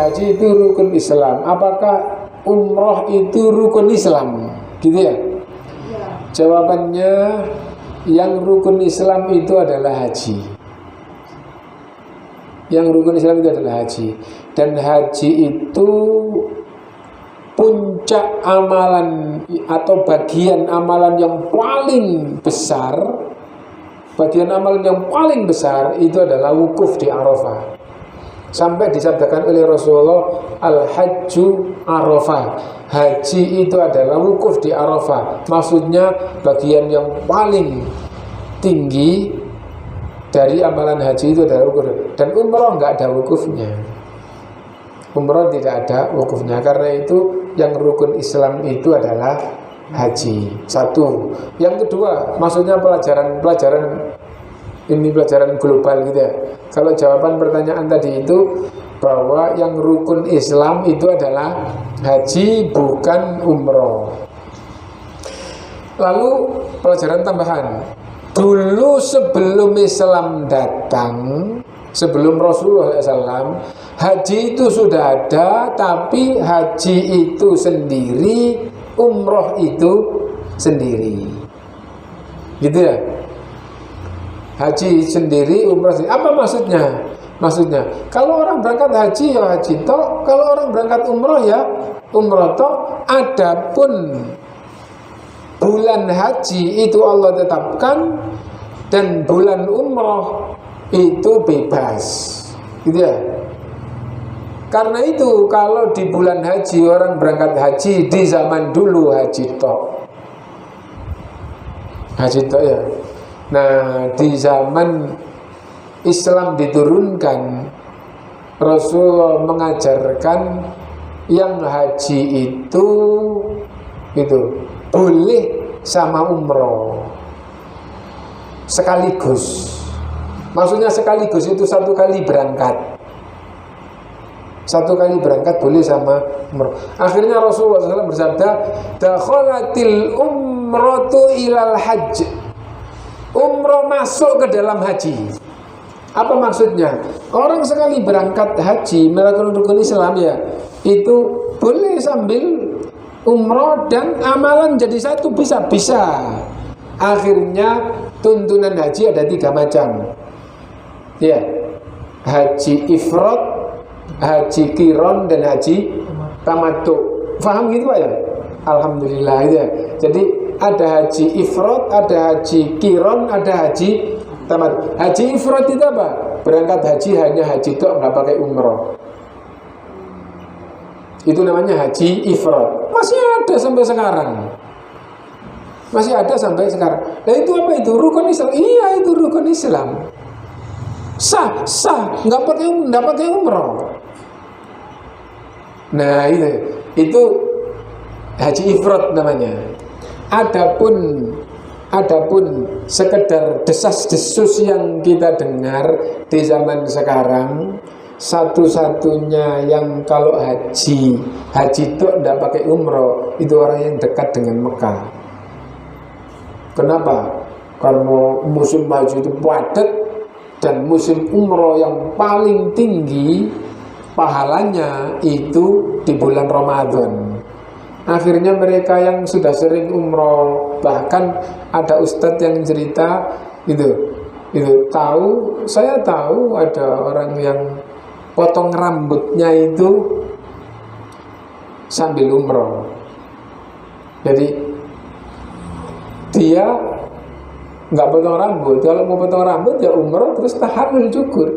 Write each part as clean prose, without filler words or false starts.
haji itu rukun Islam. Apakah umroh itu rukun Islam? Gitu ya? Jawabannya, yang rukun Islam itu adalah haji. Yang rukun Islam itu adalah haji. Dan haji itu puncak amalan atau bagian amalan yang paling besar. Bagian amalan yang paling besar itu adalah wukuf di Arafah. Sampai disabdakan oleh Rasulullah, al-hajju Arafah. Haji itu adalah wukuf di Arafah. Maksudnya bagian yang paling tinggi dari amalan haji itu adalah wukuf. Dan umroh nggak ada wukufnya. Umroh tidak ada wukufnya. Karena itu yang rukun Islam itu adalah haji. Satu. Yang kedua, maksudnya pelajaran ini pelajaran global gitu ya. Kalau jawaban pertanyaan tadi itu bahwa yang rukun Islam itu adalah haji, bukan umroh. Lalu pelajaran tambahan. Dulu sebelum Islam datang, sebelum Rasulullah SAW, haji itu sudah ada, tapi haji itu sendiri, umroh itu sendiri. Gitu ya. Haji sendiri, umrah sendiri. Apa maksudnya? Maksudnya, kalau orang berangkat haji ya haji toh, kalau orang berangkat umrah ya umrah toh. Adapun bulan haji itu Allah tetapkan, dan bulan umrah itu bebas. Gitu ya. Karena itu kalau di bulan haji orang berangkat haji di zaman dulu haji toh. Haji toh ya. Nah, di zaman Islam diturunkan, Rasulullah mengajarkan yang haji itu boleh sama umroh sekaligus. Maksudnya sekaligus itu satu kali berangkat. Satu kali berangkat boleh sama umroh. Akhirnya Rasulullah SAW bersabda, "Dakhalatil umratu ilal hajj." Umroh masuk ke dalam haji. Apa maksudnya? Orang sekali berangkat haji melakukan rukun Islam ya, itu boleh sambil umroh dan amalan jadi satu, bisa. Akhirnya tuntunan haji ada 3 macam. Ya, haji ifrad, haji qiran, dan haji tamattu. Paham gitu Pak ya? Alhamdulillah ya. Jadi ada haji ifrad, ada haji qiran, ada haji tamattu. Haji ifrad itu apa? Berangkat haji hanya haji tok, nggak pakai umroh. Itu namanya haji ifrad. Masih ada sampai sekarang. Masih ada sampai sekarang. Nah itu apa itu? Rukun Islam. Iya, itu rukun Islam. Sah, nggak pakai umroh. Nah itu haji ifrad namanya. Adapun sekedar desas-desus yang kita dengar di zaman sekarang, satu-satunya yang kalau haji itu tidak pakai umroh itu orang yang dekat dengan Mekah. Kenapa? Karena musim haji itu padat, dan musim umroh yang paling tinggi pahalanya itu di bulan Ramadan. Akhirnya mereka yang sudah sering umroh, bahkan ada ustadz yang cerita saya tahu ada orang yang potong rambutnya itu sambil umroh. Jadi dia nggak potong rambut. Kalau mau potong rambut ya umroh terus tahallul cukur.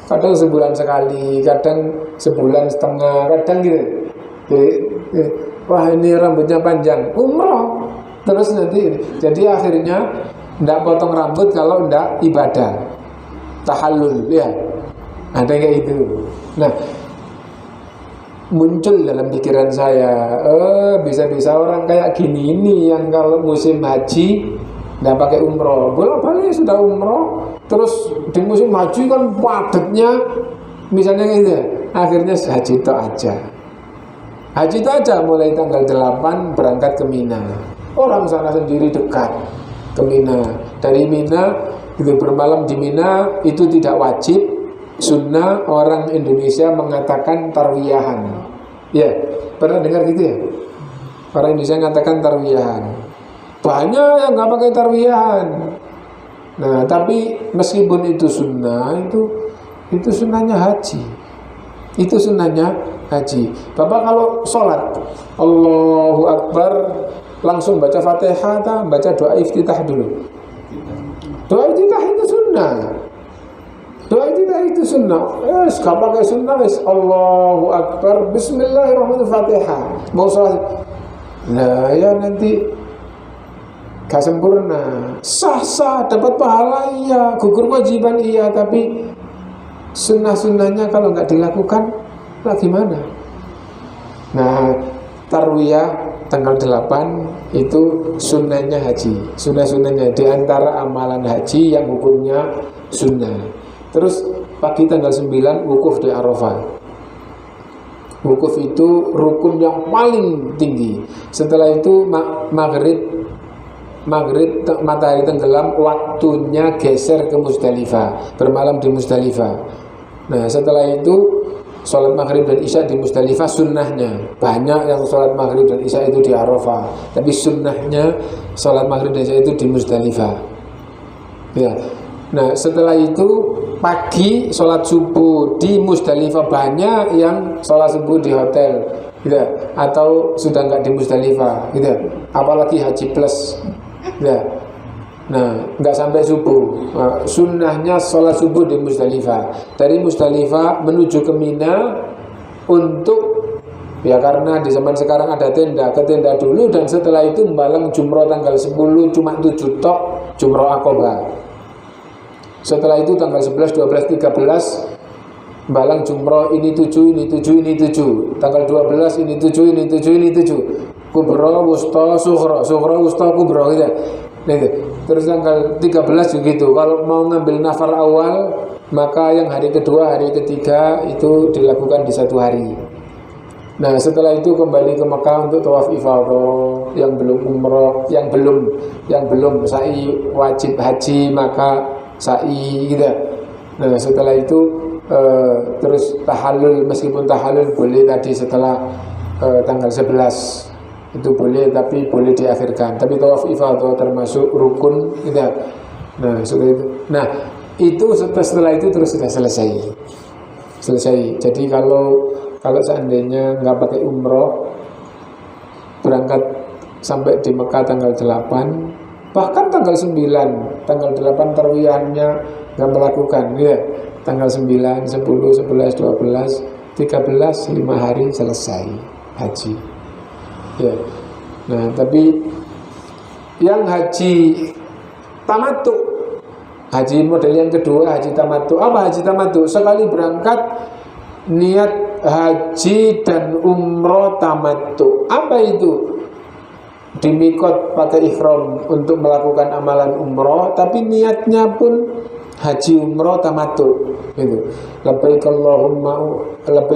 Kadang sebulan sekali, kadang sebulan setengah, kadang gitu. Jadi wah ini rambutnya panjang, umroh terus nanti. Jadi akhirnya nggak potong rambut kalau nggak ibadah, tahallul ya. Ada kayak itu. Nah, muncul dalam pikiran saya, bisa-bisa orang kayak gini ini yang kalau musim haji nggak pakai umroh, bolak-balik sudah umroh, terus di musim haji kan padatnya, misalnya gitu. Akhirnya haji itu aja. Haji itu aja mulai tanggal 8 berangkat ke Mina. Orang sana sendiri dekat ke Mina. Dari Mina itu bermalam di Mina itu tidak wajib. sunnah orang Indonesia mengatakan tarwiyahan. Ya, pernah dengar gitu ya? Orang Indonesia mengatakan tarwiyahan. Banyak yang nggak pakai tarwiyahan. Nah, tapi meskipun itu sunnah, itu sunnahnya haji. Itu sunnahnya haji. Bapak kalau sholat Allahu Akbar langsung baca Fatihah, baca doa iftitah dulu. Doa iftitah itu sunnah. Doa itu sunnah. Gak pakai sunnah, Allahu Akbar, Bismillahirrahmanirrahim, Fatihah. Mau sholat, nah ya nanti gak sempurna. Sah, dapat pahala iya, gugur kewajiban iya, tapi sunnah-sunnahnya kalau nggak dilakukan, lah gimana? Nah, tarwiyah tanggal 8 itu sunnahnya haji. Sunnah-sunnahnya diantara amalan haji yang hukumnya sunnah. Terus pagi tanggal 9 wukuf di Arafah. Wukuf itu rukun yang paling tinggi. Setelah itu maghrib matahari tenggelam, waktunya geser ke Musdalifah, bermalam di Musdalifah. Nah setelah itu sholat maghrib dan isya di Musdalifah sunnahnya. Banyak yang sholat maghrib dan isya itu di Arafah, tapi sunnahnya sholat maghrib dan isya itu di Musdalifah. Ya. Nah setelah itu pagi sholat subuh di Musdalifah. Banyak yang sholat subuh di hotel gitu, atau sudah nggak di Musdalifah gitu. Apalagi haji plus ya. Nah nggak sampai subuh. Sunnahnya sholat subuh di Musdalifah. Dari Musdalifah menuju ke Mina untuk, ya karena di zaman sekarang ada tenda, ke tenda dulu, dan setelah itu membalang jumroh tanggal 10, cuma 7 tok jumroh Aqobah. Setelah itu tanggal 11, 12, 13 balang jumroh, ini 7, ini 7, ini 7. Tanggal 12 ini 7, ini 7, ini 7. Kubro, wusta, sughra, wusta, kubro gitu. Terus tanggal 13 begitu. Kalau mau ngambil nafar awal, maka yang hari kedua, hari ketiga itu dilakukan di satu hari. Nah setelah itu kembali ke Mekah untuk tawaf ifadah. Yang belum umroh, yang belum sa'i wajib haji, maka sa'i gitu. Nah setelah itu terus tahallul, meskipun tahallul boleh tadi setelah tanggal 11 itu boleh, tapi boleh diakhirkan. Tapi tawaf ifadah termasuk rukun gitu. Nah setelah itu, setelah itu terus sudah selesai. Jadi kalau seandainya nggak pakai umroh, berangkat sampai di Mekah tanggal 8, bahkan tanggal 9, tanggal 8 tarwiyahannya nggak melakukan ya. Tanggal 9, 10, 11, 12, 13, 5 hari selesai haji ya. Nah tapi yang haji tamattu, haji model yang kedua, haji tamattu. Apa haji tamattu? Sekali berangkat niat haji dan umroh tamattu. Apa itu? Di mikot pakai ihram untuk melakukan amalan umroh, tapi niatnya pun haji umroh tamattu gitu. Labbaik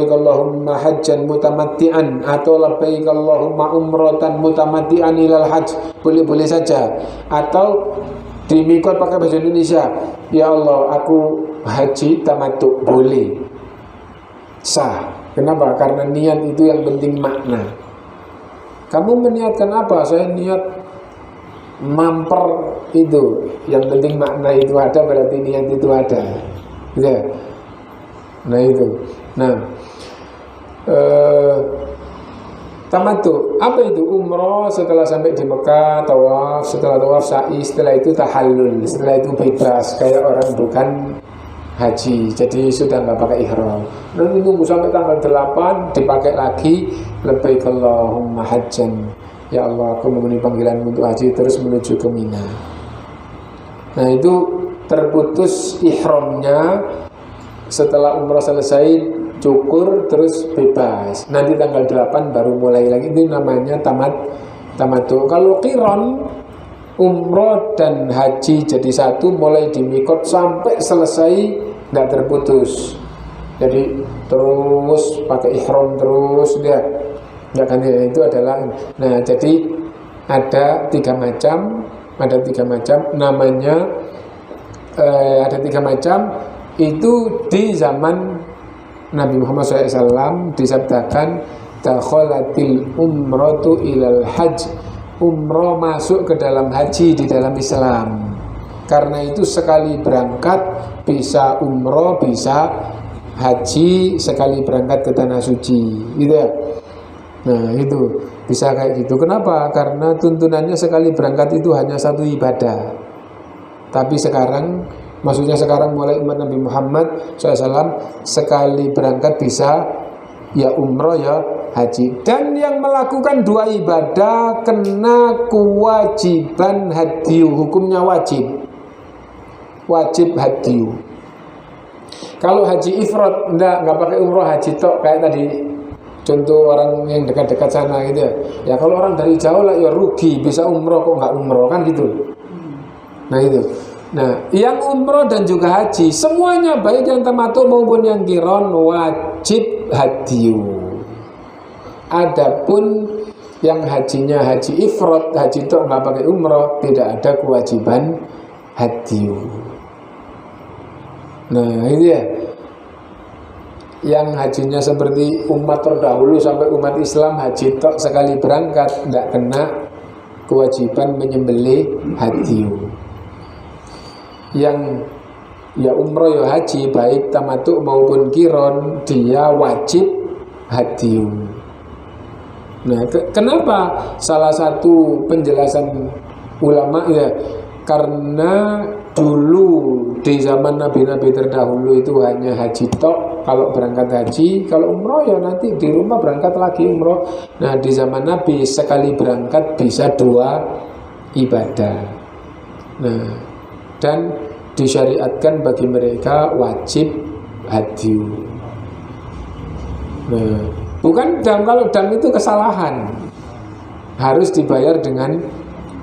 Allahumma hajjan mutamatti'an, atau labbaik Allahumma umratan mutamatti'an ilal hajj, boleh-boleh saja. Atau di mikot pakai bahasa Indonesia, ya Allah aku haji tamattu, boleh, sah. Kenapa? Karena niat itu yang penting makna. Kamu meniatkan apa? Saya niat mamper itu. Yang penting makna itu ada, berarti niat itu ada. Ya. Nah itu. Nah, tamattu. Apa itu? Umroh setelah sampai di Mekah, tawaf, setelah tawaf sa'i, setelah itu tahallul, setelah itu bebas kayak orang bukan haji, jadi sudah nggak pakai ihram. Nanti tunggu sampai tanggal 8 dipakai lagi, labbaik Allahumma hajjan, ya Allah aku memenuhi panggilanmu untuk haji, terus menuju ke Mina. Nah itu terputus ihramnya setelah umrah selesai, cukur, terus bebas. Nanti tanggal 8 baru mulai lagi. Ini namanya tamattu. Kalau qiran, umroh dan haji jadi satu, mulai di mikot sampai selesai nggak terputus. Jadi terus pakai ihram terus dia nggak ganti. Itu adalah, nah jadi ada tiga macam namanya, ada tiga macam. Itu di zaman Nabi Muhammad SAW disabdakan dakhalatil umratu ilal hajj, umroh masuk ke dalam haji di dalam Islam. Karena itu sekali berangkat bisa umroh, bisa haji, sekali berangkat ke tanah suci, gitu ya. Nah itu bisa kayak gitu. Kenapa? Karena tuntunannya sekali berangkat itu hanya satu ibadah. Tapi sekarang, maksudnya sekarang mulai umat Nabi Muhammad SAW sekali berangkat bisa ya umroh ya haji. Dan yang melakukan dua ibadah kena kewajiban hadiyu, hukumnya wajib. Wajib hadiyu. Kalau haji ifrad enggak pakai umroh, haji tok kayak tadi contoh orang yang dekat-dekat sana gitu ya. Ya kalau orang dari jauh lah ya rugi, bisa umroh kok nggak umroh kan gitu. Nah itu. Nah, yang umroh dan juga haji semuanya baik yang tamattu maupun yang qiran wajib hadiyu. Adapun yang hajinya haji ifrad, haji tok nggak pakai umroh, tidak ada kewajiban hadiyu. Nah itu ya, yang hajinya seperti umat terdahulu sampai umat Islam haji tok sekali berangkat, tidak kena kewajiban menyembelih hadiyu. Yang ya umroh ya haji baik tamattu maupun qiran, dia wajib hadiyu. Nah kenapa? Salah satu penjelasan ulama ya, karena dulu di zaman nabi-nabi terdahulu itu hanya haji tok kalau berangkat haji, kalau umroh ya nanti di rumah berangkat lagi umroh. Nah di zaman Nabi sekali berangkat bisa dua ibadah. Nah dan disyariatkan bagi mereka wajib hadiyu. Nah bukan dam, kalau dam itu kesalahan harus dibayar dengan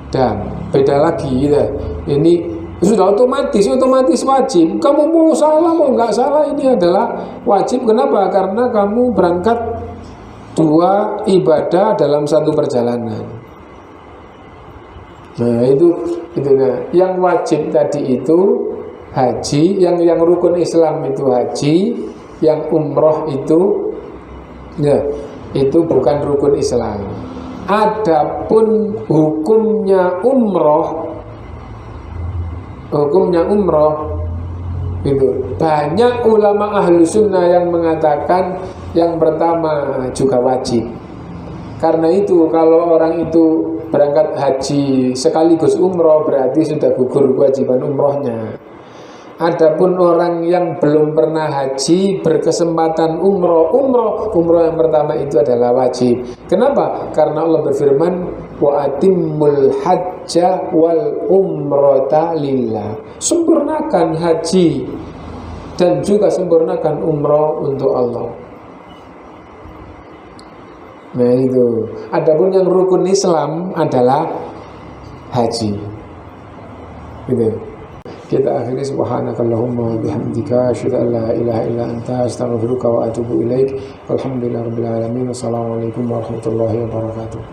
dam, beda lagi gitu. Ini sudah otomatis wajib. Kamu mau salah mau nggak salah, ini adalah wajib. Kenapa? Karena kamu berangkat dua ibadah dalam satu perjalanan. Nah itu nah. Yang wajib tadi itu haji, yang rukun Islam itu haji, yang umroh itu ya itu bukan rukun Islam. Adapun hukumnya umroh itu banyak ulama ahlu sunnah yang mengatakan yang pertama juga wajib. Karena itu kalau orang itu berangkat haji sekaligus umroh berarti sudah gugur kewajiban umrohnya. Adapun orang yang belum pernah haji berkesempatan umroh yang pertama itu adalah wajib. Kenapa? Karena Allah berfirman wa atimmul hajja wal umrata lillah. Sempurnakan haji dan juga sempurnakan umroh untuk Allah. Nah itu. Adapun yang rukun Islam adalah haji. Gitu. Kita akhiri subhanakallahumma wa bihamdika asyhadu an la ilaha illa anta astaghfiruka wa atubu ilaik. Walhamdulillahirabbil alamin. Wassalamualaikum warahmatullahi wabarakatuh.